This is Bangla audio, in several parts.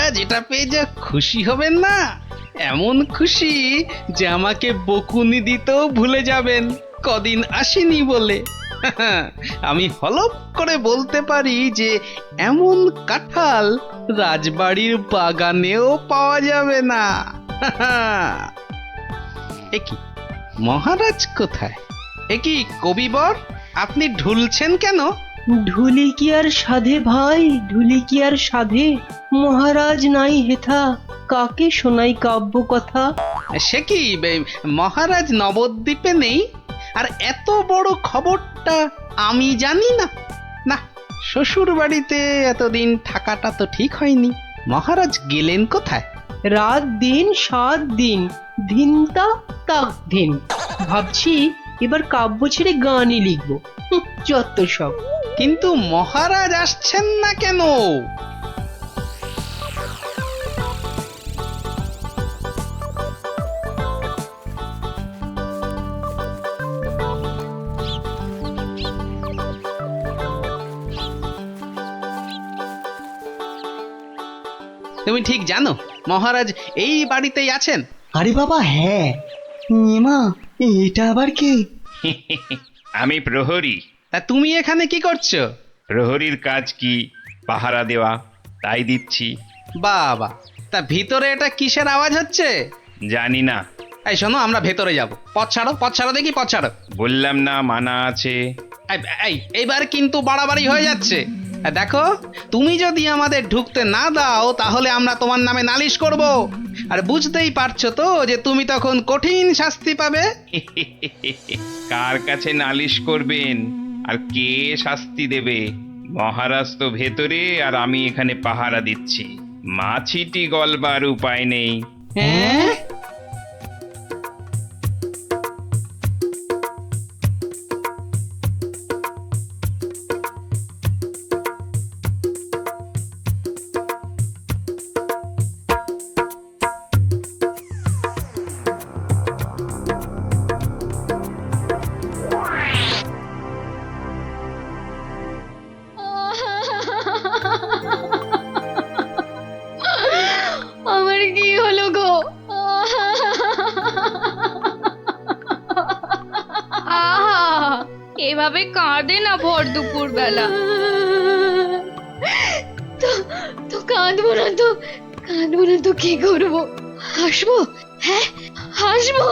মহারাজ এটা পেয়ে যা খুশি হবেন না, এমন খুশি যে আমাকে বকুনি দিতেও ভুলে যাবেন কদিন আসেনি বলে। আমি হলপ করে বলতে পারি যে এমন কাঁঠাল রাজবাড়ির বাগানেও পাওয়া যাবে না। একি মহারাজ কোথায়? একি কবিবর, আপনি ঢুলছেন কেন? ঢুলি কি আর সাধে ভাই, ঢুলি কি আর সাধে? মহারাজ নাই হেথা, কাকে শোনাই কাব্য কথা? সে কি মহারাজ নবদ্বীপে নেই আর এত বড় খবরটা আমি জানি না? না, শ্বশুর বাড়িতে এতদিন থাকাটা তো ঠিক হয়নি। মহারাজ গেলেন কোথায়? রাত দিন 7 দিন, ধিনতা তাক ধিন। ভাবছি এবার কাব্য ছেড়ে গানই লিখবো। যত সব। কিন্তু মহারাজ আসছেন না কেন? তুমি ঠিক জানো মহারাজ এই বাড়িতেই আছেন? আরে বাবা হ্যাঁ, এমা এটা আবার কে? আমি প্রহরী। তা তুমি এখানে কি করছো? প্রহরীর কাজ কি? পাহারা দেওয়া, তাই দিচ্ছি। বাবা, তা ভিতরে এটা কিসের আওয়াজ হচ্ছে? জানি না। এই শোনো, আমরা ভেতরে যাব। পথ ছাড়ো, পথ ছাড়ো দেখি, পথ ছাড়ো। বললাম না মানা আছে। এইবার কিন্তু বাড়াবাড়ি হয়ে যাচ্ছে। দেখো, তুমি যদি আমাদের ঢুকতে না দাও তাহলে আমরা তোমার নামে নালিশ করব, আর বুঝতেই পারছো তো যে তুমি তখন কঠিন শাস্তি পাবে। কার কাছে নালিশ করবেন আর কে শাস্তি দেবে? মহারাজ তো ভেতরে আর আমি এখানে পাহারা দিচ্ছি। মাছিটি গলবার উপায় নেই। হ্যাঁ, আমার কি হলো গো? আহা, এভাবে কাঁদে না ভর দুপুর বেলা। তো কাঁদবো না তো, কাঁদবো না তো কি করবো? হাসবো? হ্যাঁ, হাসবো।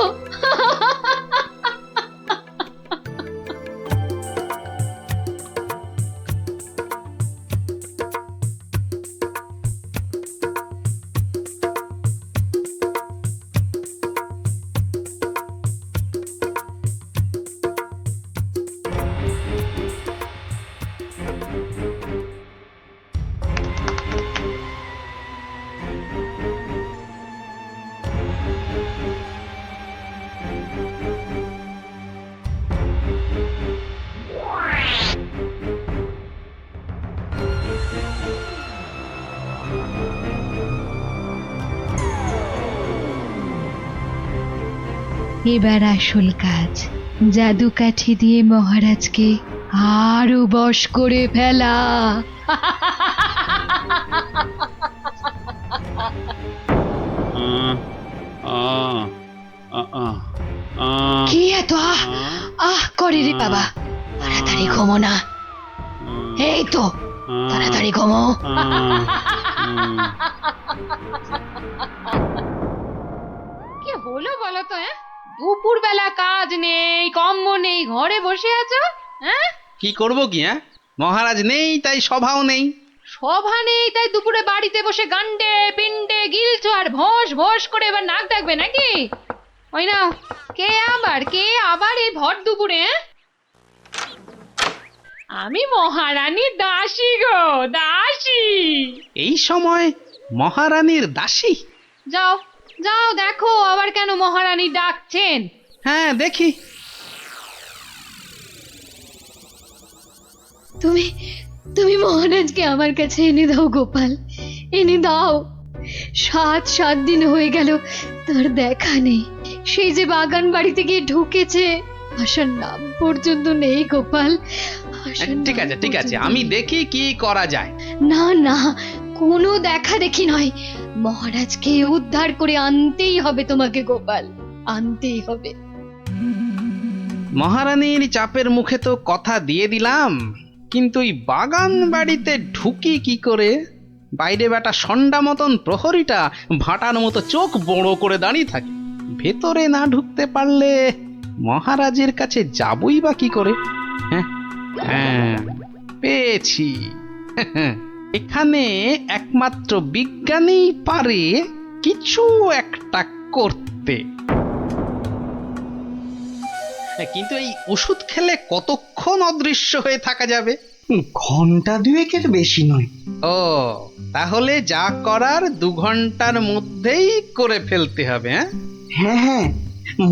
এবার আসল কাজ, জাদু কাঠি দিয়ে মহারাজকে আরো বশ করে ফেলা। কি এত আহ আহ করে রে বাবা? তাড়াতাড়ি ঘুমো না। এই তো, তাড়াতাড়ি ঘুমো। কি হলো বলো তো? দুপুর বেলা কাজ নেই, কম্ম নেই, ঘরে বসে আছো? হ্যাঁ, কি করব কি? মহারাজ নেই তাই সভাও নেই। সভা নেই তাই দুপুরে বাড়িতে বসে গান্ডে পিন্ডে গিলছো আর ভোস ভোস করে এবার নাক ডাকবে নাকি? ওই নাও, কে আবার এই ভর দুপুরে? আমি মহারানীর দাসী গো, দাসী। এই সময় মহারানীর দাসী? যাও যাও, দেখো আবার কেন মহারানী ডাকছেন। হ্যাঁ, দেখি। তুমি তুমি মহারাজকে আমার কাছে এনে দাও গোপাল, এনে দাও। 7 দিন হয়ে গেল তার দেখা নেই। সেই যে বাগান বাড়িতে গিয়ে ঢুকেছে, আসার নাম পর্যন্ত নেই গোপাল। ঠিক আছে, ঠিক আছে, আমি দেখি কি করা যায়। না না, কোনো দেখা দেখি নয়, মহারাজকে উদ্ধার করে আনতেই হবে তোমাকে গোপাল, আনতেই হবে। মহারানীর চাপের মুখে তো কথা দিয়ে দিলাম, কিন্তু এই বাগান বাড়িতে ঢুকি কি করে? বাইরে বেটা ষণ্ডা মতন প্রহরীটা ভাটার মতো চোখ বড় করে দাঁড়িয়ে থাকে। ভেতরে না ঢুকতে পারলে মহারাজের কাছে যাবই বা কি করে? হ্যাঁ হ্যাঁ, পেয়েছি। এখানে একমাত্র বিজ্ঞানীই পারে কিছু একটা করতে। কিন্তু এই ওষুধ খেলে কতক্ষণ অদৃশ্য হয়ে থাকা যাবে? ঘন্টা দুয়েকের বেশি নয়। ও, তাহলে যা করার 2 ঘন্টার মধ্যেই করে ফেলতে হবে। হ্যাঁ হ্যাঁ,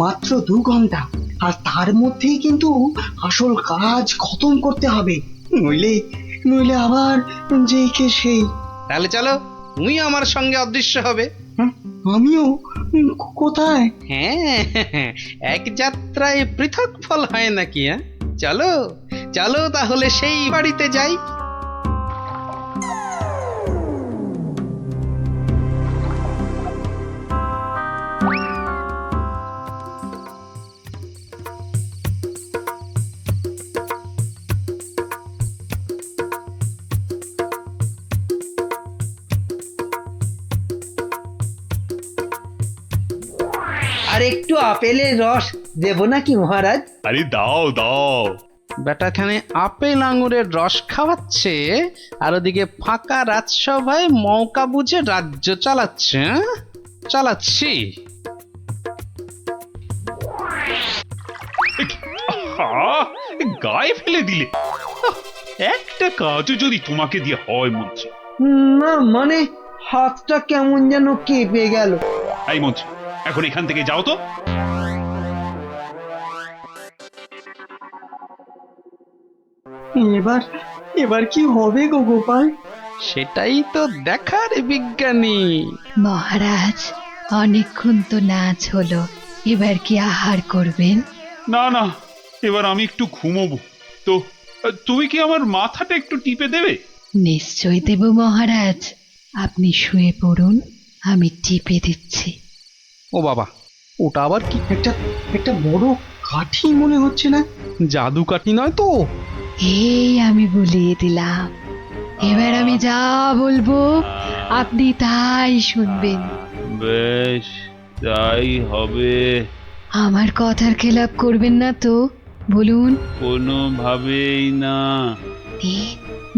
মাত্র 2 ঘন্টা। আর তার মধ্যেই কিন্তু আসল কাজ খতম করতে হবে, নইলে নইলে আবার যেই কে সেই। তাহলে চলো, তুমি আমার সঙ্গে অদৃশ্য হবে। হ্যাঁ, আমিও? কোথায়? হ্যাঁ, এক যাত্রায় পৃথক ফল হয় নাকি? চলো চলো, তাহলে সেই বাড়িতে যাই। আর একটু আপেলের রস দেব নাকি মহারাজ? আরে দাও দাও। বেটাখানে আপেল আঙুরের রস খাওয়াচ্ছে, আর ওদিকে ফাঁকা রাজসভায় মৌকা বুঝে রাজ্য চালাচ্ছে। চালাচ্ছি। আহা, গায়ে ফেলে দিলে। আহ, একটা কাজও যদি তোমাকে দিয়ে হয় মন্ত্রী। না মানে হাতটা কেমন যেন কেঁপে গেল। এই মন্ত্রী, এখন এখান থেকে যাও তো। এবার এবার কি হবে গো গোপাল? সেটাই তো দেখার বিজ্ঞানী। মহারাজ, অনেকক্ষণ তো নাচ হলো, এবার কি আহার করবেন? না না, এবার আমি একটু ঘুমোবো। তো তুমি কি আমার মাথাটা একটু টিপে দেবে? নিশ্চয় দেব মহারাজ, আপনি শুয়ে পড়ুন, আমি টিপে দিচ্ছি। ও বাবা, ওটা আবার কি? একটা একটা বড় কাঠি মনে হচ্ছে না? জাদু কাঠি নয় তো? এই আমি বলিয়ে দিলাম, এবার আমি যা বলবো আপনি তাই শুনবেন। বেশ, তাই হবে। আমার কথার খেলাপ করবেন না তো, বলুন। কোনোভাবেই না।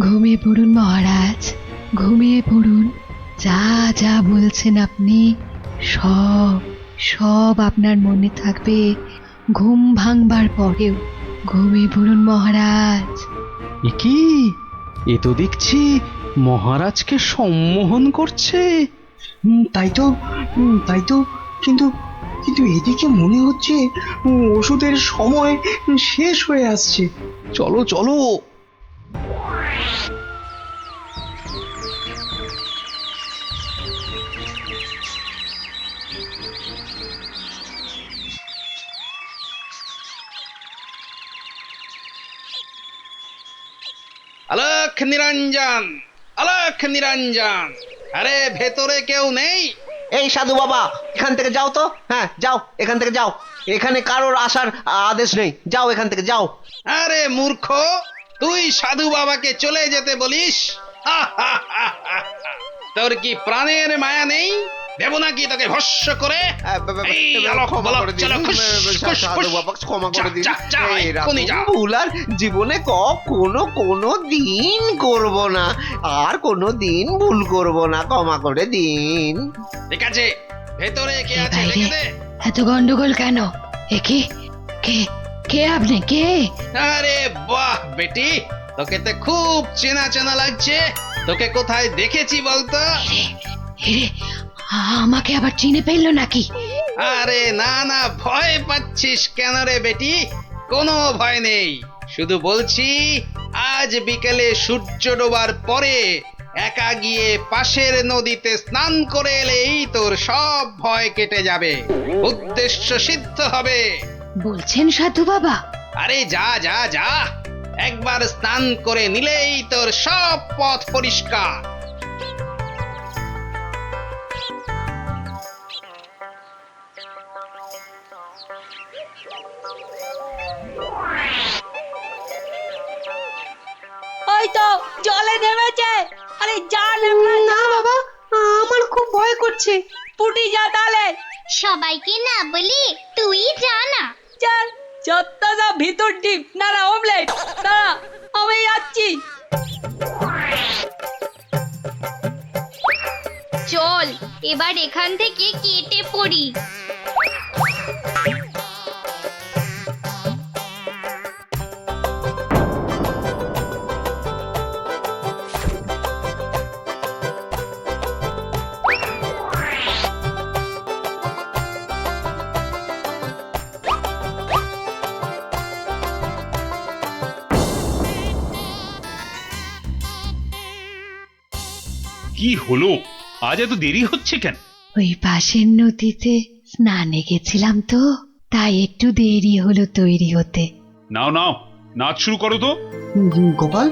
ঘুমিয়ে পড়ুন মহারাজ, ঘুমিয়ে পড়ুন। যা যা বলছেন আপনি সব সব আপনার মনে থাকবে ঘুম ভাঙবার পরেও। ঘুমিয়ে পড়ুন মহারাজ। এ কি? এ তো দেখছি মহারাজকে সম্মোহন করছে। তাই তো, কিন্তু কিন্তু এদিকে মনে হচ্ছে ওষুধের সময় শেষ হয়ে আসছে। চলো চলো। আলোক নিরঞ্জন, আলোক নিরঞ্জন, আরে ভেতরে কেউ নেই? এই সাধু বাবা, এখান থেকে যাও তো। হ্যাঁ যাও, এখান থেকে যাও। এখানে কারোর আসার আদেশ নেই, যাও এখান থেকে যাও। আরে মূর্খ, তুই সাধু বাবাকে চলে যেতে বলিস? তোর কি প্রাণের মায়া নেই? দেব নাকি তোকে ভস্য করে? এই আলোক বলক, চলো, খুশ, খুশ, সাধু খুশ। বাবা ক্ষমা করে দিন। যা, যা, এক্ষুনি যা। এরকম ভুল আর জীবনে কোনো দিন করব না। আর কোনো দিন ভুল করব না, ক্ষমা করে দিন। ঠিক আছে, ভেতরে কে এ আছে বাইরে দেখে দে। এত গন্ডগোল কেন? এ কে কে কে আপনি কে? আরে বাহ বেটি, তোকে তো খুব চেনা চেনা লাগছে। তোকে কোথায় দেখেছি বলতো? এরে, আমাকে আবার চিনে ফেললো নাকি? আরে না না, ভয় পাচ্ছিস কেন রে বেটি? কোনো ভয় নেই, শুধু বলছি আজ বিকেলে সূর্য ডোবার পরে একা গিয়ে পাশের নদীতে স্নান করে এলেই তোর সব ভয় কেটে যাবে, উদ্দেশ্য সিদ্ধ হবে। বলছেন সাধু বাবা? আরে যা যা যা, একবার স্নান করে নিলেই তোর সব পথ পরিষ্কার। ওই তো জলে নেমেছে। আরে যা না বাবা, আমার খুব ভয় করছে। পুটি যা তাহলে। সবাইকে না বলি তুই যা না। চল যতটা সব ভিতর ডিপ না অমলেট না, আমি যাচ্ছি। চল এবার এখান থেকে কেটে পড়ি। কি হলো, আজ এত দেরি হচ্ছে কেন? ওই পাশের নদীতে স্নানে গেছিলাম তো, তাই একটু দেরি হলো তৈরি হতে। নাও নাও, নাচ শুরু করো তো। গোপাল,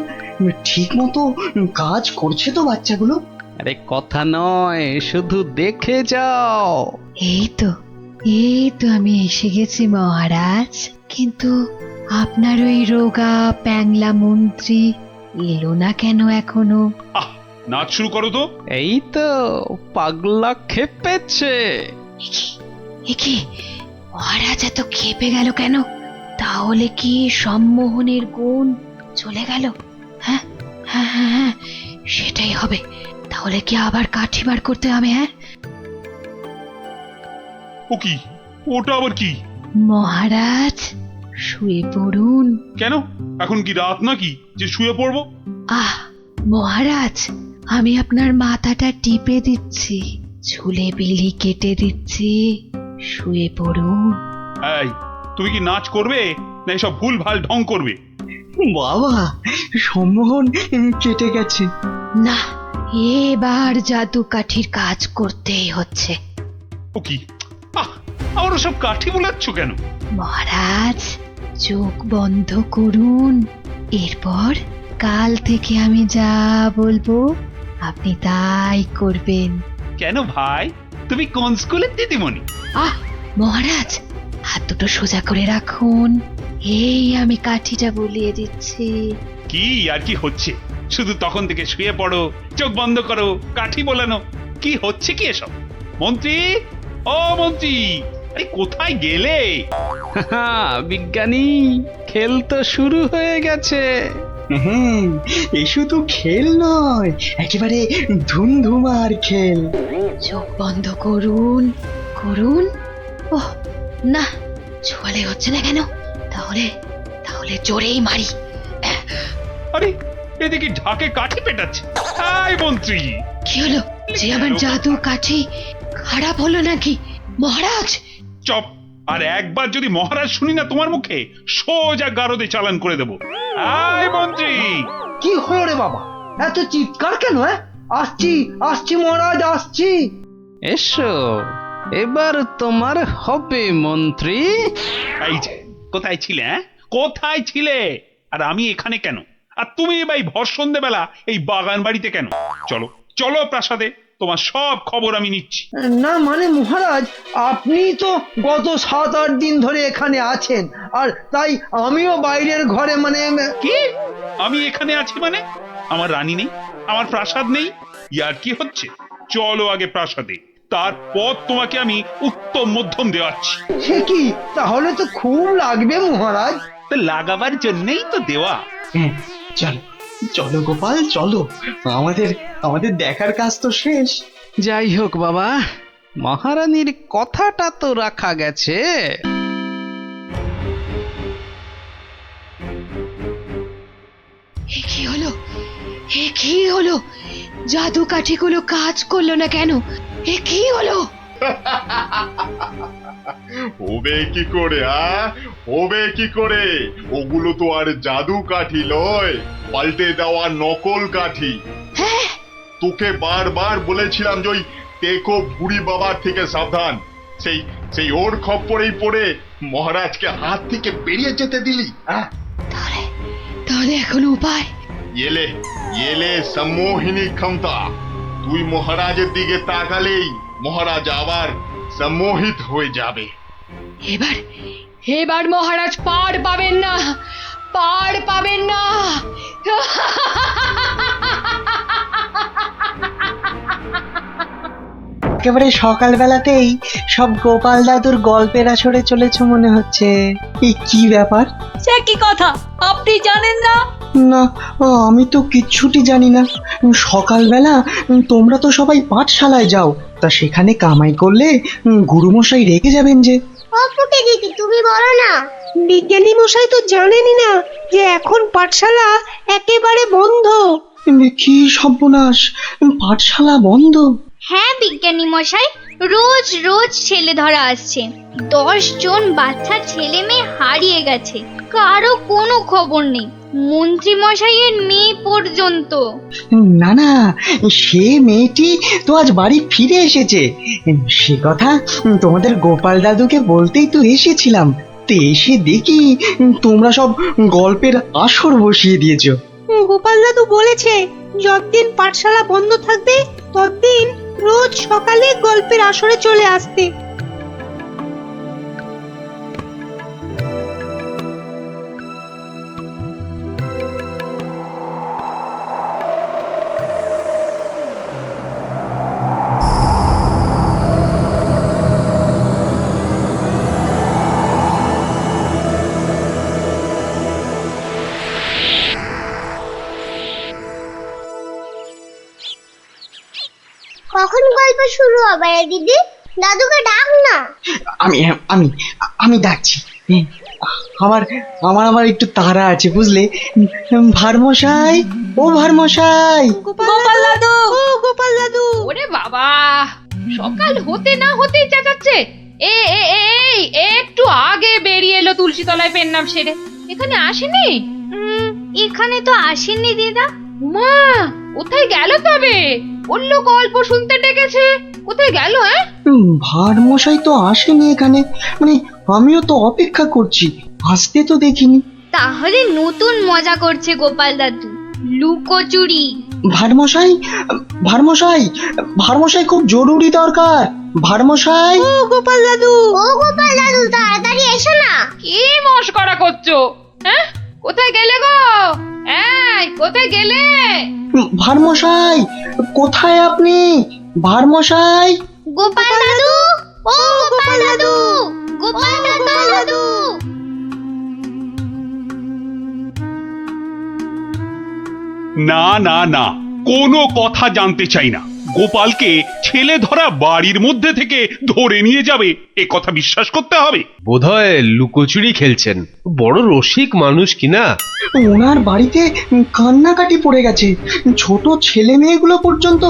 ঠিক মতো কাজ করছে তো বাচ্চাগুলো? আরে কথা নয়, শুধু দেখে যাও। এই তো আমি এসে গেছি মহারাজ, কিন্তু আপনার ওই রোগা প্যাংলা মন্ত্রী এলো না কেন এখনো? আহ, নাচ শুরু করো তো। এই তো পাগলা খেপেছে। কি মহারাজ এত খেপে গেল কেন? তাহলে কি সম্মোহনের গুণ চলে গেল? হ্যাঁ হ্যাঁ হ্যাঁ হ্যাঁ, সেটাই হবে। তাহলে কি আবার কাঠি বার করতে হবে? হ্যাঁ, ও কি, ওটা আবার কি? মহারাজ শুয়ে পড়ুন। কেন, এখন কি রাত নাকি যে শুয়ে পড়বো? আহ মহারাজ, আমি আপনার মাথাটা টিপে দিচ্ছি, ঝুলে বিলি কেটে দিচ্ছি, শুয়ে পড়ুন। এই, তুমি কি নাচ করবে না এসব ভুল ভাল ঢং করবে? বাবা, সম্মোহন কেটে গেছে। না, এবার জাদু কাঠির কাজ করতেই হচ্ছে। ও কি, আহ, আবার সব কাঠি বোলাচ্ছ কেন? মহারাজ চোখ বন্ধ করুন, এরপর কাল থেকে আমি যা বলবো আপনি তাই করবেন। কেন ভাই, তুমি কোন স্কুলের দিদিমণি? আহ মহারাজ, হাত দুটো সোজা করে রাখুন, এই আমি কাঠিটা বলিয়ে দিচ্ছি। কি আর কি হচ্ছে? শুধু তখন থেকে শুয়ে পড়ো, চোখ বন্ধ করো, কাঠি বোলানো, কি হচ্ছে কি এসব? মন্ত্রী, ও মন্ত্রী, আরে কোথায় গেলে? হাহা, বিজ্ঞানী, খেল তো শুরু হয়ে গেছে। হুম, এ শুধু খেল নয়, একেবারে ধুমধুমার খেল। চোখ বন্ধ করুন করুন। ওহ না, ছোয়ালে হচ্ছে না কেন? তাহলে তাহলে জোরেই মারি। আরে এদিকে ঢাকে কাঠি পেটাচ্ছে। এই মন্ত্রী, কি হলো? যে আমার জাদু কাঠি খারাপ হলো নাকি মহারাজ? চপ, আর একবার যদি মহারাজ শুনি না তোমার মুখে, সোজা গারদে চালান করে দেবো। এই মন্ত্রী, কি হলো রে বাবা, এত চিৎকার কেন? আসছি আসছি মহারাজ, আসছি। এসো, এবার তোমার হবে মন্ত্রী। এই যে, কোথায় ছিলে? কোথায় ছিলে? আর আমি এখানে কেন? আর তুমি ভাই ভর সন্ধ্যেবেলা এই বাগান বাড়িতে কেন? চলো চলো প্রাসাদে, তোমার সব খবর আমি নিচ্ছি। না মানে মহারাজ, আপনি তো গত 7-8 দিন ধরে এখানে আছেন, আর তাই আমিও বাইরের ঘরে মানে কি, আমি এখানে আছি মানে? আমার রানী নেই, আমার প্রাসাদ নেই? ইয়ার কি হচ্ছে? চলো আগে প্রাসাদে, তারপর তোমাকে আমি উত্তম মধ্যম দেওয়াচ্ছি। সে কি, তাহলে তো খুব লাগবে মহারাজ। তো লাগাবার জন্যই তো দেওয়া। হ্যাঁ, চলো চলো গোপাল, চলো, আমাদের আমাদের দেখার কাজ তো শেষ। যাই হোক বাবা, মহারানীর কথাটা তো রাখা গেছে। এ কি হলো? এ কি হলো? জাদু কাঠিগুলো কাজ করলো না কেন? এ কি হলো? হবে কি করে? হবে কি করে? ওগুলো তো আর জাদু কাঠি নয়, পাল্টে দেওয়া নকল কাঠি। হ্যাঁ, তোকে বারবার বলেছিলাম যে ওই টেকো বুড়ি বাবার থেকে সাবধান। সেই সেই ওর খপ্পরেই পড়ে মহারাজকে হাত থেকে বেরিয়ে যেতে দিলি। তাহলে তাহলে এখন উপায়? এলে এলে সম্মোহিনী ক্ষমতা। তুই মহারাজের দিকে তাকালেই মহারাজ আবার সম্মোহিত হয়ে যাবে। এবার এবার মহারাজ পার পাবেন না, পার পাবেন না। একেবারে সকালবেলাতেই সব গোপাল দাদুর গল্পের আসরে চলেছ মনে হচ্ছে। এই কি ব্যাপার? সে কি কথা, আপনি জানেন না? না, আমি তো কিচ্ছুটি জানি না। সকালবেলা তোমরা তো সবাই পাঠশালায় যাও, তা সেখানে কামাই করলে গুরুমশাই রেগে যাবেন যে। অপুকে দিদি তুমি বলো না। বিজ্ঞানী মশাই তো জানেনই না যে এখন পাঠশালা একেবারে বন্ধ। কি সর্বনাশ, পাঠশালা বন্ধ? হ্যাঁ বিজ্ঞানী মশাই, রোজ রোজ ছেলে ধরা আসছে। 10 জন বাচ্চা ছেলে মেয়ে হারিয়ে গেছে, কারো কোনো খবর নেই, মন্ত্রী মশাইয়ের মেয়ে পর্যন্ত। না না, সে মেয়েটি তো আজ বাড়ি ফিরে এসেছে। সে কথা তোমাদের গোপাল দাদুকে বলতেই তো এসেছিলাম। তো এসে দেখি তোমরা সব গল্পের আসর বসিয়ে দিয়েছো। গোপাল দাদু বলেছে যতদিন পাঠশালা বন্ধ থাকবে ততদিন রোজ সকালে গল্পের আসরে চলে আসতে। কখন গল্প শুরু হবে রে দিদি? দাদুকে ডাক না। আমি আমি আমি ডাকছি। আমার আমার আমার একটু তাড়া আছে বুঝলে। ভারমশাই, ও ভারমশাই। গোপাল দাদু, ও গোপাল দাদু। ওরে বাবা, সকাল হতে না হতেই চেঁচাচ্ছে। এই একটু আগে বেরিয়ে এলো তুলসী তলায় পেন নাম সেরে, এখানে আসেনি? এখানে তো আসেননি দিদা। মা কোথায় গেল তবে? অন্য গল্প শুনতে ডেকেছে, কোথায় গেল? ভারমশাই তো আসেনি এখানে, মানে আমিও তো অপেক্ষা করছি, আসতে তো দেখিনি। তাহলে নতুন মজা করছে গোপাল দাদু, লুকোচুরি। ভারমশাই, ভারমশাই, ভারমশাই খুব জরুরি দরকার। ভারমশাই, ও গোপাল দাদু। ও গোপাল দাদু তাড়াতাড়ি এসো না। কি মস্করা করছো? হ্যাঁ, কোথায় গেলে গো? এই কোথায় গেলে? ভারমশাই, কোথায় আপনি? ভারমশাই, গোপাল দাদু, ও গোপাল দাদু, গোপাল দাদু। না না না, কোনো কথা জানতে চাই না। গোপালকে ছেলে ধরা বাড়ির মধ্যে থেকে ধরে নিয়ে যাবে, এ কথা বিশ্বাস করতে হবে? বোধহয় লুকোচুরি খেলছেন, বড় রসিক মানুষ কিনা। ওনার বাড়িতে কান্নাকাটি পড়ে গেছে, ছোট ছেলে মেয়েগুলো পর্যন্ত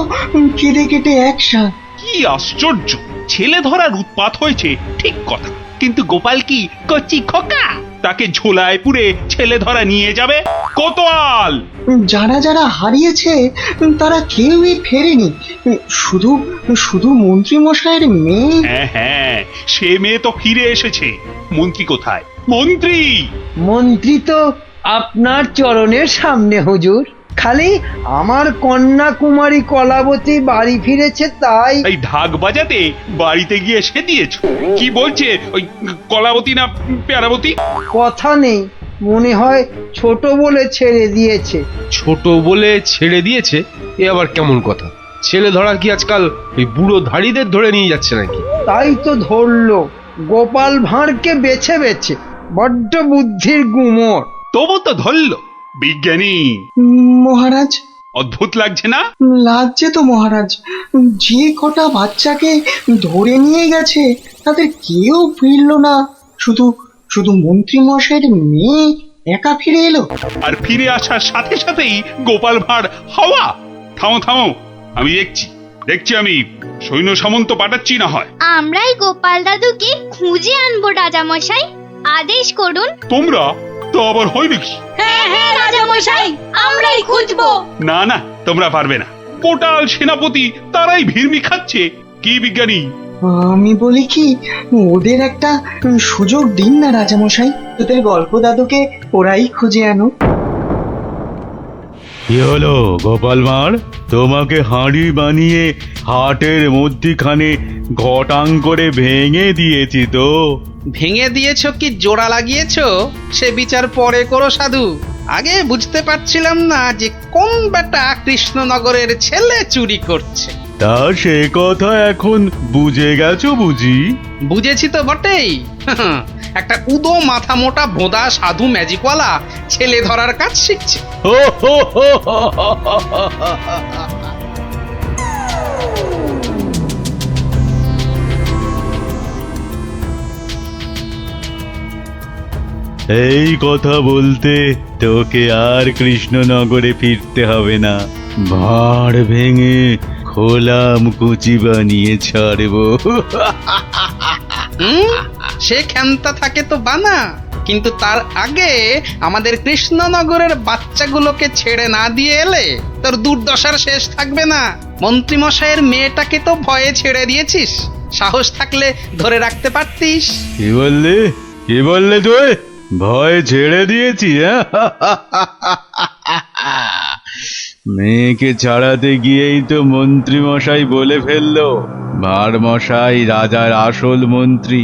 কেঁদে কেটে একসা। কি আশ্চর্য, ছেলে ধরার উৎপাত হয়েছে ঠিক কথা, কিন্তু গোপাল কি কচি খোকা? তাকে ঝোলায় পুরে ছেলে ধরা নিয়ে যাবে? কোতোয়াল! যারা যারা হারিয়েছে তারা কেউই ফেরেনি, শুধু শুধু মন্ত্রী মশাইয়ের মেয়ে। হ্যাঁ হ্যাঁ, সে মেয়ে তো ফিরে এসেছে। মন্ত্রী কোথায়? মন্ত্রী! মন্ত্রী তো আপনার চরণের সামনে হুজুর। খালি আমার কন্যা কুমারী কলাবতী বাড়ি ফিরেছে তাই। এই ঢাক বাজাতে বাড়িতে গিয়ে সে দিয়েছ? কি বলছে ওই কলাবতী না পেয়ারাবতী? কথা নেই, মনে হয় ছোট বলে ছেড়ে দিয়েছে। ছোট বলে ছেড়ে দিয়েছে? এ আবার কেমন কথা? ছেলে ধরা কি আজকাল ওই বুড়ো ধাড়িদের ধরে নিয়ে যাচ্ছে নাকি? তাই তো ধরলো গোপাল ভাঁড়কে বেছে বেছে, বড্ড বুদ্ধির গুমর। তবু তো ধরল। বিজ্ঞানী মহারাজ, অদ্ভুত লাগছে না? লাগছে তো মহারাজ। যে কটা বাচ্চাকে ধরে নিয়ে গেছে তাদের কেউ ফিরলো না, শুধু শুধু মন্ত্রী মশাইয়ের মেয়ে একা ফিরে এলো। আর ফিরে আসার সাথে সাথেই গোপাল ভাঁড় হাওয়া। থামো থামো, আমি দেখছি আমি সৈন্য সামন্ত পাঠাচ্ছি না হয়। আমরাই গোপাল দাদুকে খুঁজে আনবো রাজা মশাই, আদেশ করুন। তোমরা তো আবার হয় নাকি? হ্যাঁ হ্যাঁ রাজা মশাই, আমরাই খুঁজবো। না না, তোমরা পারবে না। কোটাল সেনাপতি তারাই ভিড়মি খাচ্ছে। কি বিজ্ঞানী? আমি বলি কি, ওদের একটা সুযোগ দিন না রাজামশাই, তোদের গল্প দাদুকে ওরাই খুঁজে আনো। কি হলো গোপাল ভাঁড়, তোমাকে হাঁড়ি বানিয়ে হাটের মধ্যিখানে ঘটাং করে ভেঙে দিয়েছি তো। ভেঙে দিয়েছো কি জোড়া লাগিয়েছো সে বিচার পরে করো সাধু। আগে বুঝতে পারছিলাম না যে কোন বেটা কৃষ্ণনগরের ছেলে চুরি করছে। তা সে কথা এখন বুঝে গেছো বুঝি? বুঝেছি তো বটেই। একটা উদো মাথা মোটা ভোঁদা সাধু ম্যাজিকওয়ালা ছেলে ধরার কাজ শিখছে। হো হো হো হো হো হো হো। এই কথা বলতে তোকে আর কৃষ্ণনগরে ফিরতে হবে না, ভাঁড় ভেঙে খোলাম কুচি বানিয়ে ছাড়বো। সে ক্ষমতা থাকে তো বানা, কিন্তু তার আগে আমাদের কৃষ্ণনগরের বাচ্চাগুলোকে ছেড়ে না দিয়ে এলে তোর দুর্দশার শেষ থাকবে না। মন্ত্রীমশাইয়ের মেয়েটাকে তো ভয়ে ছেড়ে দিয়েছিস, সাহস থাকলে ধরে রাখতে পারতিস। কি বললে, কি বললে তুই? ভয় ছেড়ে দিয়েছি? মেয়েকে ছাড়াতে গিয়েই তো মন্ত্রী মশাই বলে ফেললো ভাঁড় মশাই রাজার আসল মন্ত্রী।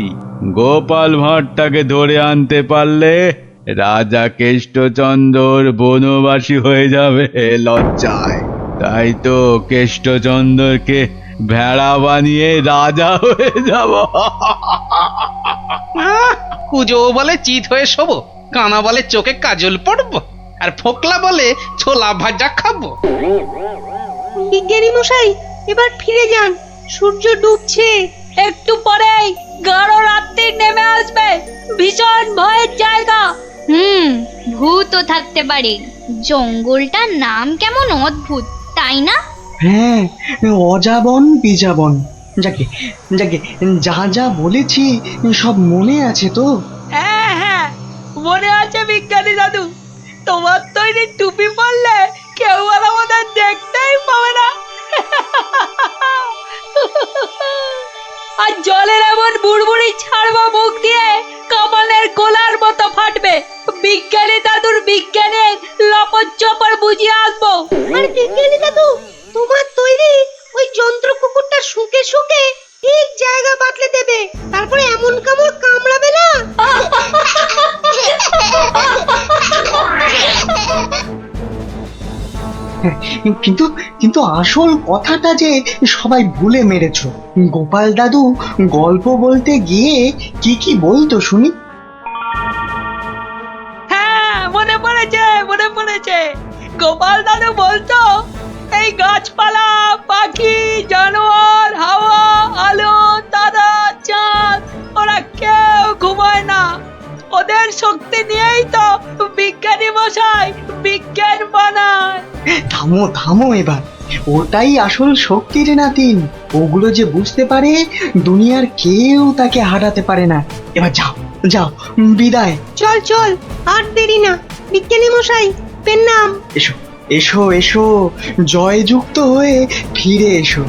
গোপাল ভাঁড়টাকে ধরে আনতে পারলে রাজা কেষ্টচন্দ্র বনবাসী হয়ে যাবে লজ্জায়। তাই তো কেষ্টচন্দ্রকে ভেড়া বানিয়ে রাজা হয়ে যাব। কুজো বলে চিত হয়ে শোবো, কানা বলে চোখে কাজল পড়বো, আর ফোকলা বলে ছোলা ভাজা খাবো। বিজ্ঞানী মশাই এবার ফিরে যান, সূর্য ডুবছে। একটু পরেই গাঢ় রাত্রি নেমে আসবে, ভীষণ ভয়ের জায়গা। ভূতও থাকতে পারে। জঙ্গলটার নাম কেমন অদ্ভুত, তাই না? হ্যাঁ, অজাবন বিজাবন। যাকে যাকে যা যা বলেছি সব মনে আছে তো? হ্যাঁ হ্যাঁ মনে আছে বিজ্ঞানী দাদু। তোমার তৈরি টুপি পরলে কেউ আর আমাদের দেখতেই পাবে না। আর জলের এমন বুড়বুড়ি ছাড়বো মুখ দিয়ে কামানের গোলার মতো ফাটবে। বিজ্ঞানী দাদুর বিজ্ঞানের লপট চপর বুঝিয়ে আসবো। আর বিজ্ঞানী দাদু তোমার তৈরি ওই যন্ত্র কুকুরটা শুকে শুকে ঠিক জায়গা বাতলে দেবে, তারপরে এমন কামড় কামড়াবে না। কিন্তু কিন্তু আসল কথাটা যে সবাই ভুলে মেরেছো। গোপাল দাদু গল্প বলতে গিয়ে কি কি বলতো শুনি? হ্যাঁ মনে পড়েছে, মনে পড়েছে। গোপাল দাদু বলতো এই গাছপালা, পাখি, জানোয়ার, হাওয়া, আলো, তারা, চাঁদ ওরা কেউ ঘুমায় না। ওদের শক্তি নিয়েই তো বিজ্ঞানী মশাই বিজ্ঞান বানায়। থামো থামো এবার, ওটাই আসল শক্তি রে নাতিন। ওগুলো যে বুঝতে পারে দুনিয়ার কেউ তাকে হারাতে পারে না। এবার যাও যাও, বিদায়। চল চল, আর দেরি না। বিজ্ঞানী মশাই পেন নাম। এসো এসো এসো, জয়যুক্ত হয়ে ফিরে এসো।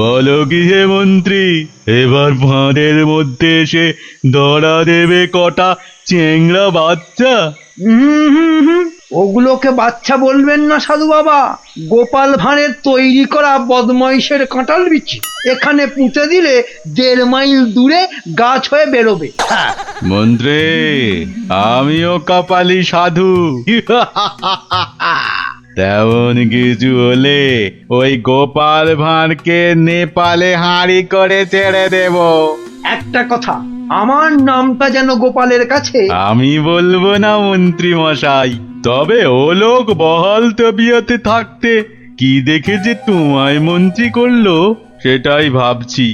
বলো কি হে মন্ত্রী, এবার ফাঁদের মধ্যে এসে ধরা দেবে কটা চেংড়া বাচ্চা? ওগুলোকে বাচ্চা বলবেন না সাধু বাবা, গোপাল ভাঁড়ের তৈরি করা বদমাইশের কাঁঠাল বিচি। এখানে পুঁতে দিলে 1.5 মাইল দূরে গাছ হয়ে বেরোবে। মন্ত্রী, আমিও কপালি সাধু। তেমন কিছু হলে ওই গোপাল ভাঁড়কে নেপালে হাঁড়ি করে ছেড়ে দেব। একটা কথা, আমার নামটা যেন গোপালের কাছে। আমি বলবো না মন্ত্রী মশাই, তবে ও লোক বহাল তবিয়তে থাকতে কি দেখে যে তোমায় মন্ত্রী করলো সেটাই ভাবছি।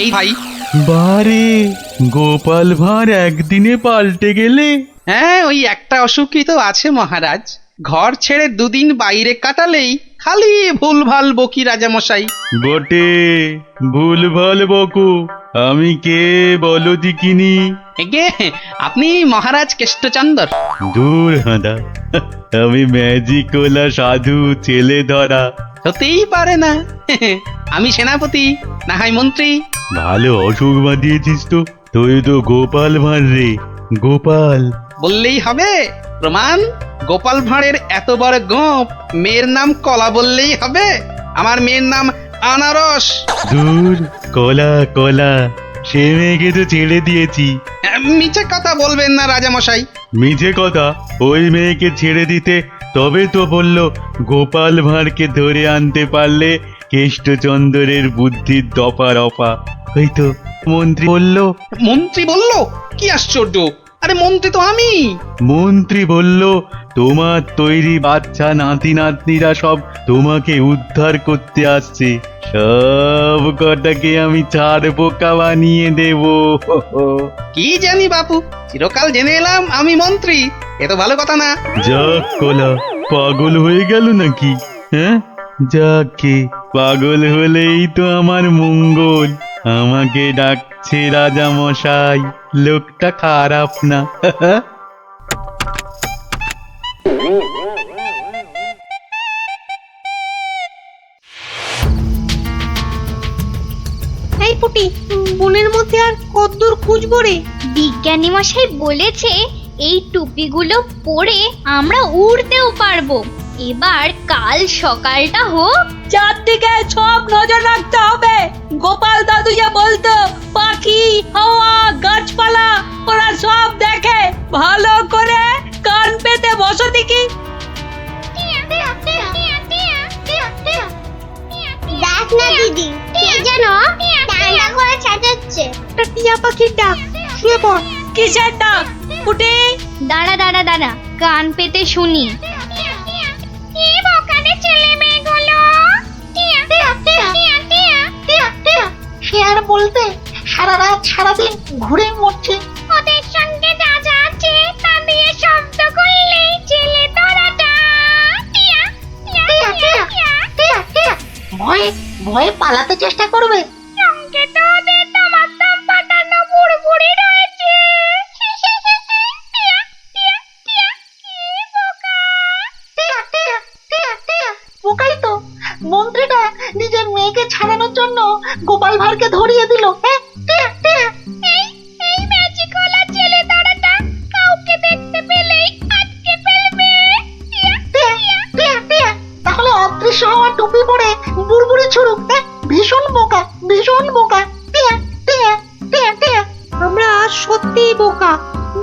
এই ভাই, বারে গোপাল ভাঁড় একদিনে পাল্টে গেলে। হ্যাঁ ওই একটা অসুখই তো আছে মহারাজ। ঘর ছেড়ে 2 দিন বাইরে কাটালেই খালি ভুলভাল বকি রাজামশাই। বটে, ভুলভাল বকো। আমি কে বলো দিকিনি? এগে আপনি মহারাজ কেষ্টচন্দর। দূর হাঁদা, আমি ম্যাজিকওয়ালা সাধু ছেলে ধরা। হতেই পারে না। আমি সেনাপতি, না হয় মন্ত্রী। ভালো অসুখ বাঁধিয়েছিস তো। তুই তো গোপাল ভাঁড় রে, গোপাল। বললেই হবে? প্রমাণ? গোপাল ভাঁড়ের এত বড় গোপ, মেয়ের নাম কলা বললেই হবে? আমার মেয়ের নাম আনারস। দূর, কলা কলা, সে মেয়েকে তো ছেড়ে দিয়েছি। মিছে কথা বলবেন না রাজামশাই। মিছে কথা? ওই মেয়েকে ছেড়ে দিতে তবে তো বলল গোপাল ভাঁড়কে ধরে আনতে পারলে কেষ্টচন্দ্রের বুদ্ধির দফা রফা। ওই তো মন্ত্রী বলল। মন্ত্রী বলল? কি আশ্চর্য! আরে মন্ত্রী তো আমি। মন্ত্রী বলল তোমার তৈরি বাচ্চা নাতি নাতনিরা সব তোমাকে উদ্ধার করতে আসছে, সব কটাকে আমি ছাড় বোকা বানিয়ে দেব। কি জানি বাপু, চিরকাল জেনে এলাম আমি মন্ত্রী। এ তো ভালো কথা না। যাক কলা, পাগল হয়ে গেল নাকি? হ্যাঁ, যাকে পাগল হলেই তো আমার মঙ্গল। আমাকে ডাকছে রাজা মশাই, লোকটা খারাপ না। এই পুটি, বনের মধ্যে আর কতদূর খুঁজবো রে? বিজ্ঞানী মশাই বলেছে এই টুপিগুলো পরে আমরা উড়তেও পারবো। এবার কাল সকালটা হোক। চারদিকে সব নজর রাখতে হবে। গোপাল দাদু যে বলতো পাখি, হাওয়া, গাছপালা ওরা সব দেখে। ভালো করে কান পেতে বসো দেখি। দেখ না দিদি, কে যেন ডান্ডা করে চেঁচাচ্ছে। টিয়া পাখির ডাক। শুয়ে পড়। কিসের ডাক? পুটি, দাঁড়া দাঁড়া দাঁড়া, কান পেতে শুনি। কি বকাটে ছেলে মেয়েগুলো! সে আর বলতে, সারা রাত সারাদিন ঘুরে মরছে। ওদের সঙ্গে যা যা আছে তা দিয়ে শব্দ করলেই ছেলে তোরাটা। ভয়ে ভয়ে পালাতে চেষ্টা করবে। সঙ্গে তো ওদের তোমার দাম পাঠানো বুড়বুড়ি রয়েছে। বোকাই তো, মন্ত্রীটা নিজের মেয়েকে ছাড়ানোর জন্য গোপাল ভাঁড়কে ধরিয়ে দিল। এই ম্যাজিকওয়ালা ছেলে তোরাটা কাউকে দেখতে পেলেই আটকে ফেলবে। তাহলে অদৃশ্য হওয়া টুপি পরে বুড়বুড়ি ছুড়ুক। ভীষণ বোকা, ভীষণ বোকা। আমরা সত্যিই বোকা।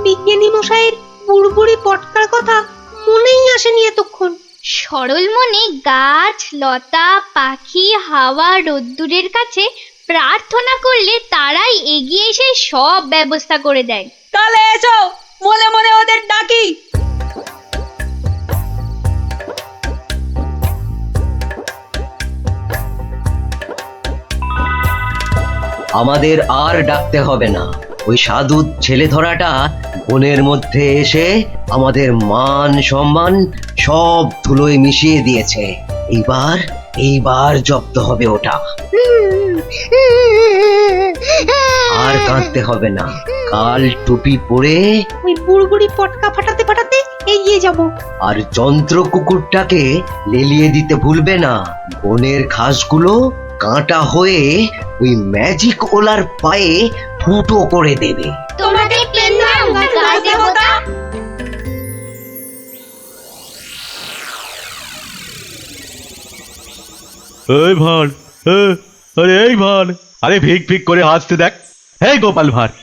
বিজ্ঞানী মশাইয়ের বুড়বুড়ি পটকার কথা মনেই আসেনি এতক্ষণ। সরল মনে গাছ, লতা, পাখি, হাওয়া, রোদ্দুরের কাছে প্রার্থনা করলে তারাই এগিয়ে এসে সব ব্যবস্থা করে দেয়। তাহলে এসো, মনে মনে ওদের ডাকি। আমাদের আর ডাকতে হবে না। ওই সাধু ছেলে ধরাটা বনের মধ্যে এসে আমাদের মান সম্মান সব ধুলোয় মিশিয়ে দিয়েছে। এইবার জব্দ হবে ওটা। আর কাঁদতে হবে না। কাল টুপি পরে ওই বুড়বুড়ি পটকা ফাটাতে ফাটাতে এগিয়ে যাব। আর যন্ত্র কুকুরটাকে লেলিয়ে দিতে ভুলবে না। বনের ঘাসগুলো কাঁটা হয়ে ওই ম্যাজিক ওলার পায়ে ফুটো করে দেবে। তোমাকে পেলাম গাছ দেবতা। এই ভাঁড়, আরে এই ভাঁড়, আরে ভিক ভিক করে হাসতে দেখ। এই গোপাল ভাঁড়,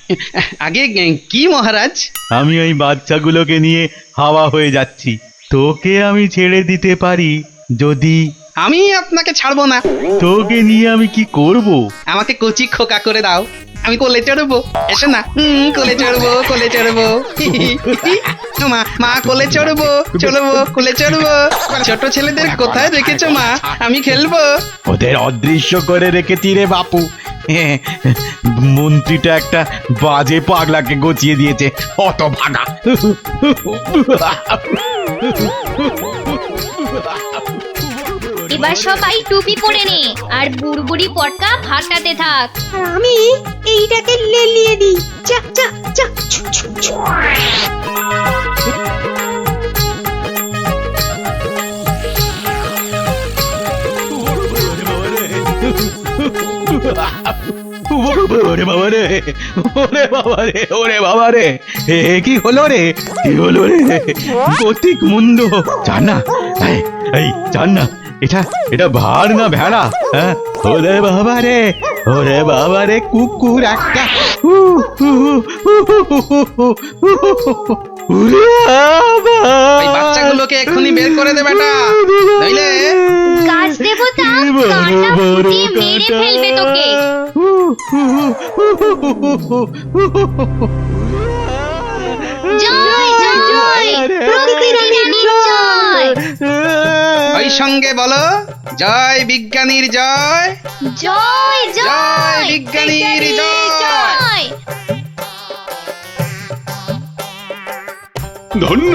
আগে কি মহারাজ? আমি ওই বাচ্চাগুলোকে নিয়ে হাওয়া হয়ে যাচ্ছি। তোকে আমি ছেড়ে দিতে পারি যদি। আমি আপনাকে ছাড়বো না। তোকে নিয়ে আমি কি করব? আমাকে কচি খোকা করে দাও, আমি কোলে চড়বো। এসো না, কোলে চড়বো, কোলে চড়বো। মা মা কোলে চড়বো, চড়বো, কোলে চড়বো। ছোট ছেলেদের কোথায় রেখেছো মা? আমি খেলবো। ওদের অদৃশ্য করে রেখেছি রে বাপু। মন্ত্রীটা একটা বাজে পাগলাকে গচিয়ে দিয়েছে, অত ভাগা। এবার সবাই টুপি পরে নে আর বুড়বুড়ি পটকা ফাটাতে থাক। আর আমি এইটাকে লেলিয়ে দিই। যা যা যা। ছু, ছু, ছু। ওরে বাবা রে, ওরে বাবা রে, ওরে বাবা রে, কি হলো রে, কি হলো রে? কতিক মুন্ড, জান না, এই জান না, এটা ভাড় না ভেড়া? হ্যাঁ, ওরে বাবা রে, ওরে বাবা রে, কুকুর একটা। ওই বাচ্চাগুলোকে এক্ষুনি বের করে দে বেটা, নইলে গাছ দেবতা কাঁটা ফুটিয়ে মেরে ফেলবে তোকে। জয় জয় প্রকৃতির জয়। ওই সঙ্গে বলো, জয় বিজ্ঞানীর জয়, জয় জয় বিজ্ঞানীর জয়। ধন্য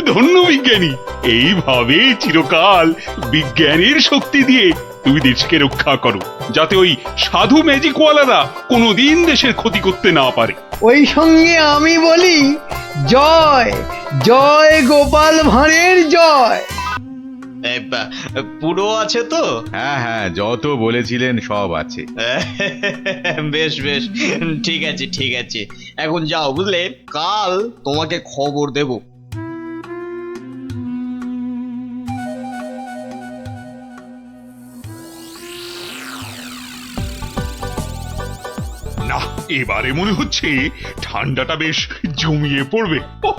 ধন্য বিজ্ঞানী, এইভাবে চিরকাল বিজ্ঞানের শক্তি দিয়ে তুমি দেশকে রক্ষা করো, যাতে ওই সাধু ম্যাজিকওয়ালারা কোনোদিন দেশের ক্ষতি করতে না পারে। ওই সঙ্গে আমি বলি, জয় জয় গোপাল ভাঁড়ের জয়। পুরো আছে তো? হ্যাঁ হ্যাঁ, যত বলেছিলেন সব আছে। বেশ বেশ, ঠিক আছে ঠিক আছে, এখন যাও বুঝলে, কাল তোমাকে খবর দেব। না, এবারে মনে হচ্ছে ঠান্ডাটা বেশ জমিয়ে পড়বে। ওহ,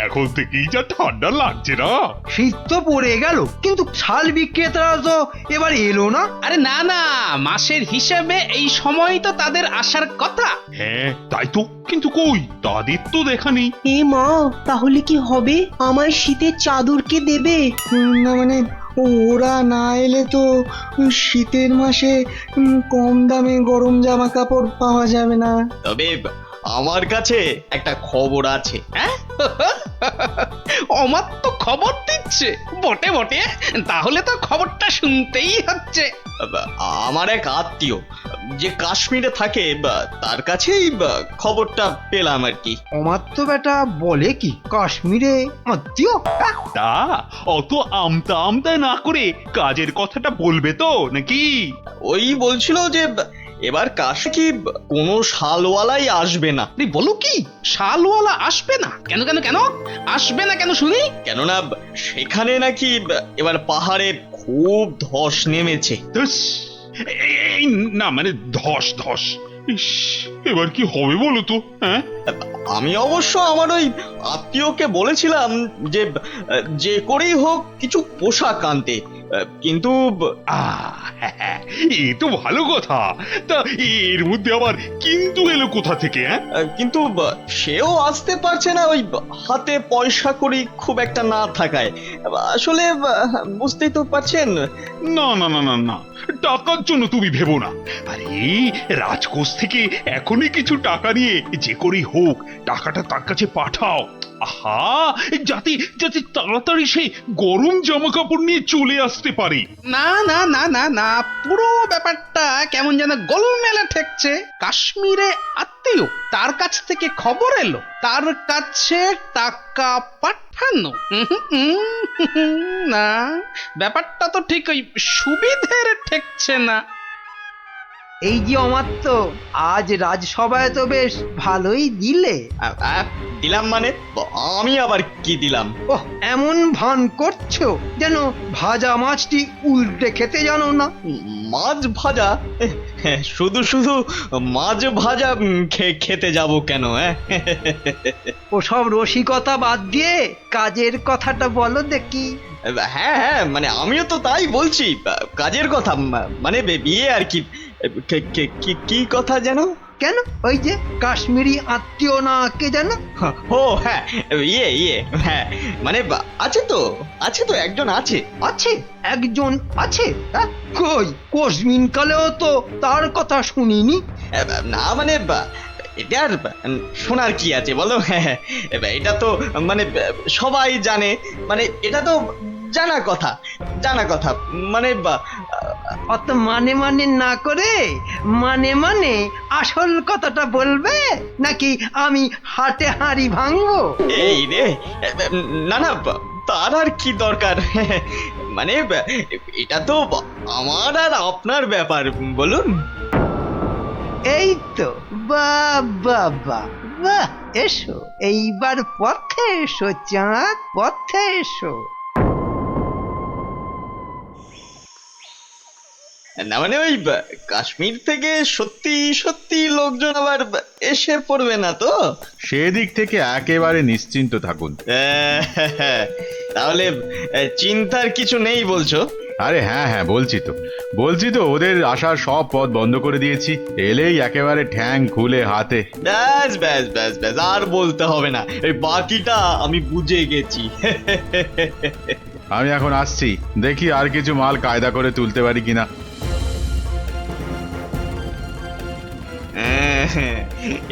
এখন থেকেই যা ঠান্ডা লাগছে না। শীত তো পড়ে গেল, কিন্তু শাল বিক্রেতারা তো এবার এলো না। আরে না না, মাসের হিসেবে এই সময় তো তাদের আসার কথা। হ্যাঁ তাই তো, কিন্তু কই তাদের তো দেখা নেই। এ মা, তাহলে কি হবে? আমার শীতের চাদর কে দেবে? না মানে ওরা না এলে তো শীতের মাসে কম দামে গরম জামা কাপড় পাওয়া যাবে না। তবে আমার কাছে একটা খবর আছে। আমার তো খবর দিচ্ছে বটে বটে, তাহলে তো খবরটা শুনতেই হচ্ছে। আমার এক আত্মীয় যে কাশ্মীরে থাকে, তার কাছেই খবরটা পেলাম আর কি। আমার তো বেটা বলে কি, কাশ্মীরে আত্মীয়? তা অত আমতা আমতা না করে কাজের কথাটা বলবে তো নাকি? ওই বলছিল যে এবার কাশে কি কোনো শালওয়ালাই আসবে না। বলো কি, শালওয়ালা আসবে না? কেন কেন কেন আসবে না কেন শুনি? কেননা সেখানে নাকি এবার পাহাড়ে খুব ধস নেমেছে। এই না মানে ধস ধস, ইস, এবার কি হবে বলো তো? হ্যাঁ, আমি অবশ্য আমার ওই আত্মীয়কে বলেছিলাম যে যে করেই হোক কিছু পোশাক আনতে, কিন্তু এ তো ভালো কথা। তা এর মধ্যে আবার কিন্তু এলো কোথা থেকে? কিন্তু সেও আসতে পারছে না, ওই হাতে পয়সা করি খুব একটা না থাকায়। আসলে বুঝতেই তো পারছেন। না না না না না, টাকার জন্য তুমি ভেবো না। আরে রাজকোষ থেকে এখনই কিছু টাকা নিয়ে যে করেই হোক টাকাটা তার কাছে পাঠাও। আহা, যাতে যাতে তাড়াতাড়ি সেই গরম জামা কাপড় নিয়ে চলে আসতে পারে। না না না না না, পুরো ব্যাপারটা কেমন যেন গোলমেলে ঠেকছে। কাশ্মীরে আত্মীয়, তার কাছ থেকে খবর এলো, তার কাছে টাকা পাঠানো। না, ব্যাপারটা তো ঠিক ওই সুবিধের ঠেকছে না। এই যে অমাত্য, আজ রাজসভায় তো বেশ ভালোই দিলে। দিলাম মানে? আমি আবার কি দিলাম? ওহ, এমন ভান করছো যেন ভাজা মাছটি উল্টে খেতে জানো না। মাছ ভাজা? শুধু শুধু মাছ ভাজা খেতে যাব কেন? ওসব রসিকতা বাদ দিয়ে কাজের কথাটা বলো দেখি। হ্যাঁ হ্যাঁ, মানে আমিও তো তাই বলছি, কাজের কথা, মানে বিয়ে আর কি। কি কথা যেন? কেন, ওই যে কাশ্মীরি আত্মীয় না কে জানো? ও হ্যাঁ, ইয়ে হ্যাঁ, মানে আছে তো একজন আছে। আছে একজন আছে? কই, কোশমিন কালেও তো তার কথা শুনিনি। না মানে এটা আর শোনার কি আছে বলো? এটা তো মানে সবাই জানে, মানে এটা তো জানা কথা জানা কথা মানে অত মানে মানে না করে মানে মানে আসল কথাটা বলবে নাকি আমি হাটে হাঁড়ি ভাঙবো? এই রে, না না তার আর কি দরকার, মানে এটা তো আমার আর আপনার ব্যাপার, বলুন। এই তো বাহ বাহ বাহ বাহ, এসো এইবার পথে এসো চাঁদ, পথে এসো। না মানে ওই কাশ্মীর থেকে সত্যি সত্যি লোকজন আবার এসে পড়বে না তো? সেদিক থেকে একেবারে নিশ্চিন্ত থাকুন। তাহলে চিন্তার কিছু নেই বলছো? আরে হ্যাঁ হ্যাঁ, বলছি তো ওদের আসার সব পথ বন্ধ করে দিয়েছি। এলেই একেবারে ঠ্যাং খুলে হাতে। ব্যাস ব্যাস ব্যাস ব্যাস, আর বলতে হবে না, এই বাকিটা আমি বুঝে গেছি। আমি এখন আসছি, দেখি আর কিছু মাল কায়দা করে তুলতে পারি কিনা।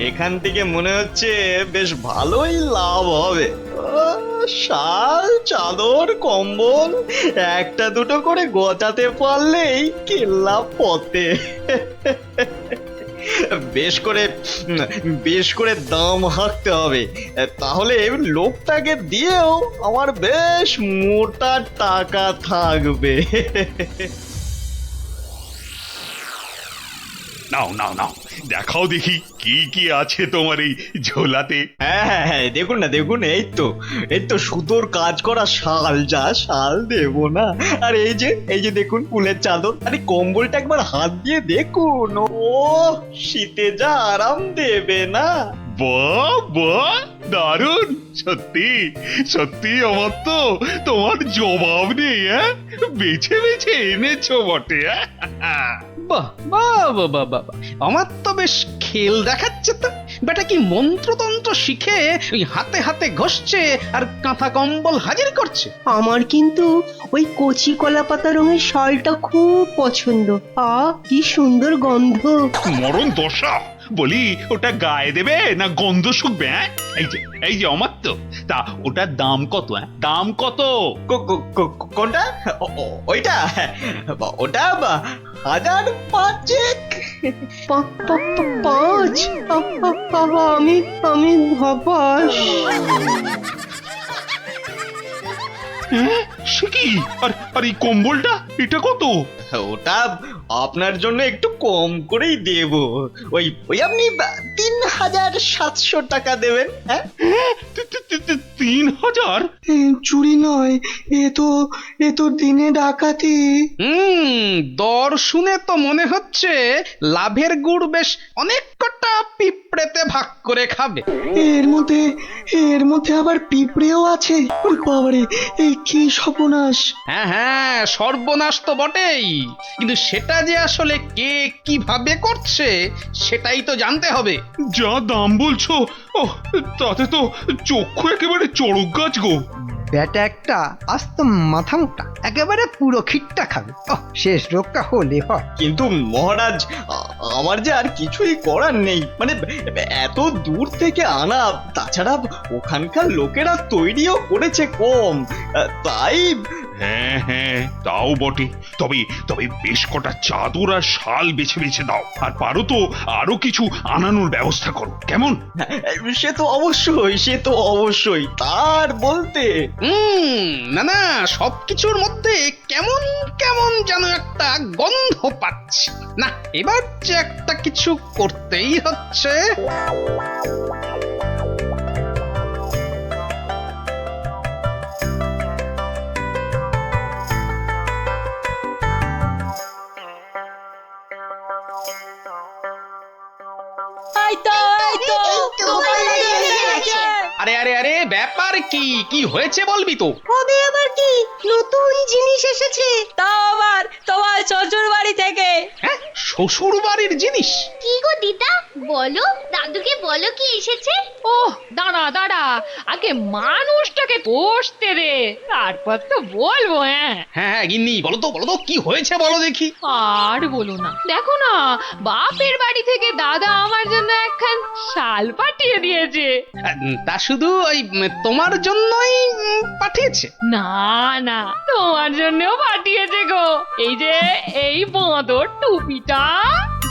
এখান থেকে মনে হচ্ছে বেশ ভালোই লাভ হবে। শাল, চাদর, কম্বল একটা দুটো করে গোছাতে পারলেই কেল্লা পথে। বেশ করে দাম হাঁকতে হবে, তাহলে লোকটাকে দিয়েও আমার বেশ মোটা টাকা থাকবে। নাও নাও নাও, দেখাও দেখি কি কি আছে তোমার এই ঝোলাতে। হ্যাঁ হ্যাঁ হ্যাঁ, দেখুন না দেখুন, এই তো সুতোর কাজ করা শাল, যা শাল দেবো না। আর এই যে দেখুন ফুলের চাদর, আরে কম্বলটা একবার হাত দিয়ে দেখুন, ও শীতে যা আরাম দেবে না। বাহ বাহ, দারুণ! সত্যি সত্যি আমার তো তোমার জবাব নেই। বেছে বেছে এনেছো বটে। বাহ বাহ বাহ বাহ বাহ, আমার তো বেশ খেল দেখাচ্ছে তো। বেটা কি মন্ত্রতন্ত্র শিখে ওই হাতে হাতে ঘষছে আর কাঁথা কম্বল হাজির করছে। আমার কিন্তু ওই কচি কলা পাতা রঙের শালটা খুব পছন্দ। কি সুন্দর গন্ধ। মরণ দশা, বলি ওটা গায়ে দেবে না গন্ধ শুকবে? এই যে আমার তো, তা ওটার দাম কত? দাম কত? কোনটা? ওইটা? ওটা 1005। আমি হবাস। সে কি? আর এই কম্বলটা এটা কত? ওটা আপনার জন্য একটু কম করেই দেব, ওই আপনি 3700 টাকা দেবেন। 3000? চুরি নয়, এ তো দিনে ডাকাতি। দর শুনে তো মনে হচ্ছে লাভের গুড় বেশ অনেক কটা পিঁপড়েতে ভাগ করে খাবে। এর মধ্যে আবার পিঁপড়েও আছে। বাবারে, এই কি সর্বনাশ! হ্যাঁ হ্যাঁ, সর্বনাশ তো বটেই, কিন্তু সেটা যে আসলে কে কিভাবে করছে সেটাই তো জানতে হবে। যা দাম বলছো, ও তাতে তো চক্ষু একেবারে চড়ক গাছ গো। ব্যাটা একটা আস্ত মাথা মোটা, একেবারে পুরো খিটটা খাবে। শেষ রক্ষা হলে হয়। কিন্তু মহারাজ, আমার যে আর কিছুই করার নেই, মানে এত দূর থেকে আনা, তাছাড়া ওখানকার লোকেরা তৈরিও করেছে কম, তাই। হ্যাঁ হ্যাঁ, তাও বটে। তবে বেশ কটা চাদর আর শাল বেছে বেছে দাও, আর পারো তো আরো কিছু আনানোর ব্যবস্থা করো, কেমন? সে তো অবশ্যই তার বলতে। না না, সবকিছুর মধ্যে কেমন কেমন যেন একটা গন্ধ পাচ্ছি। না, এবার যে একটা কিছু করতেই হচ্ছে। আরে আরে আরে, ব্যাপার কি হয়েছে বলবি তো? হবে আবার কি, নতুন জিনিস এসেছে, তাও আবার তোমার শ্বশুর বাড়ি থেকে। হ্যাঁ, শ্বশুর বাড়ির জিনিস? কি গো দিদা, বলো, দাদুকে বলো কি এসেছে। ও দাঁড়া দাঁড়া, আগে মানুষটাকে কষতে দে, তারপর তো বলবো। হ্যাঁ হ্যাঁ গিন্নি, বলো তো কি হয়েছে বলো দেখি। আর বলো না, দেখো না, বাপের বাড়ি থেকে দাদা আমার জন্য একখান শাল পাঠিয়ে দিয়েছে। তা শুধু ওই তোমার জন্যই পাঠিয়েছে? না না, তোমার জন্যও পাঠিয়েছে গো। এই যে এই বাঁদর টুপিটা।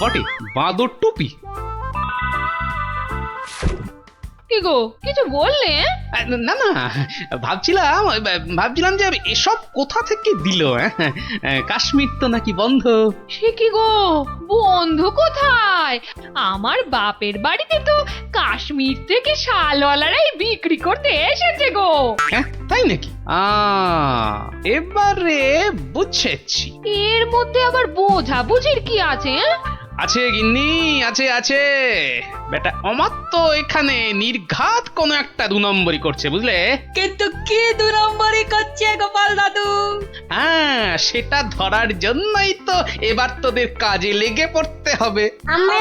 বটে, বাঁদর টুপি? কি গো, কিছু বললে? না না, ভাবছিলাম যে এসব কোথা থেকে দিল। কাশ্মীর তো নাকি বন্ধ। সে কি গো, বন্ধু কোথায়? আমার বাপের বাড়িতে তো কাশ্মীর থেকে শালওয়ালারাই বিক্রি করতে এসেছে গো। তাই নাকি? এবারে বুঝেছি। এর মধ্যে আবার বোঝাবুঝির কি আছে? আছে গিন্নি, আছে। বেটা অমাত্য এখানে নির্ঘাত কোনো একটা 2 নম্বরই করছে, বুঝলে? কিন্তু কি 2 নম্বরই করছে গোপাল দাদু? হ্যাঁ, সেটা ধরার জন্যই তো এবার তোদের কাজে লেগে পড়তে হবে। আমরা